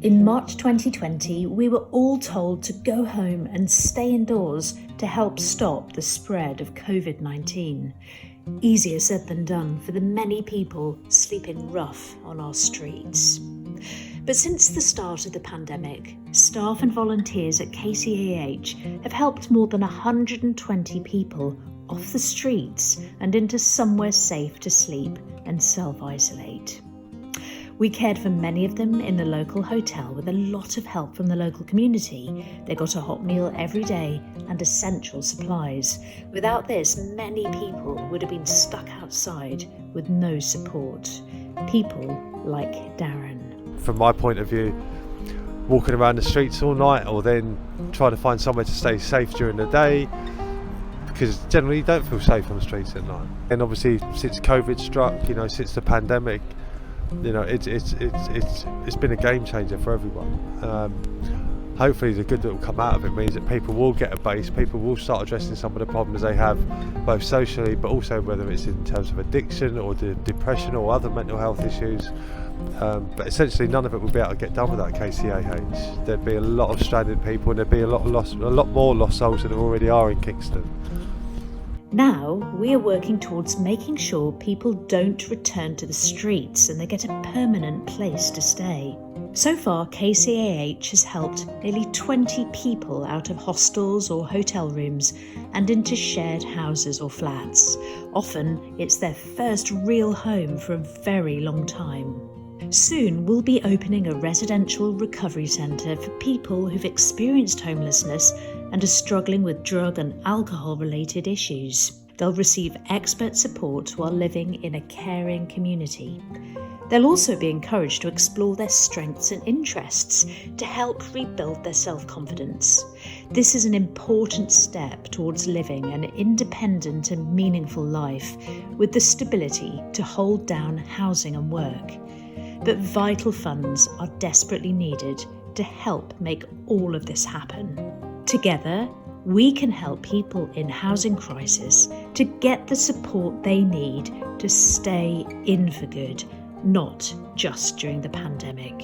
In March 2020, we were all told to go home and stay indoors to help stop the spread of COVID-19. Easier said than done for the many people sleeping rough on our streets. But since the start of the pandemic, staff and volunteers at KCAH have helped more than 120 people off the streets and into somewhere safe to sleep and self-isolate. We cared for many of them in the local hotel with a lot of help from the local community. They got a hot meal every day and essential supplies. Without this, many people would have been stuck outside with no support. People like Darren. From my point of view, walking around the streets all night or then trying to find somewhere to stay safe during the day, because generally you don't feel safe on the streets at night. And obviously since COVID struck, since the pandemic, it's been a game changer for everyone. Hopefully the good that will come out of it means that people will get a base, people will start addressing some of the problems they have, both socially but also whether it's in terms of addiction or depression or other mental health issues. But essentially none of it will be able to get done without KCAH. There'd be a lot of stranded people and there'd be a lot more lost souls than there already are in Kingston. Now we are working towards making sure people don't return to the streets and they get a permanent place to stay. So far, KCAH has helped nearly 20 people out of hostels or hotel rooms and into shared houses or flats. Often it's their first real home for a very long time. Soon we'll be opening a residential recovery centre for people who've experienced homelessness and are struggling with drug and alcohol-related issues. They'll receive expert support while living in a caring community. They'll also be encouraged to explore their strengths and interests to help rebuild their self-confidence. This is an important step towards living an independent and meaningful life with the stability to hold down housing and work. But vital funds are desperately needed to help make all of this happen. Together, we can help people in housing crisis to get the support they need to stay in for good, not just during the pandemic.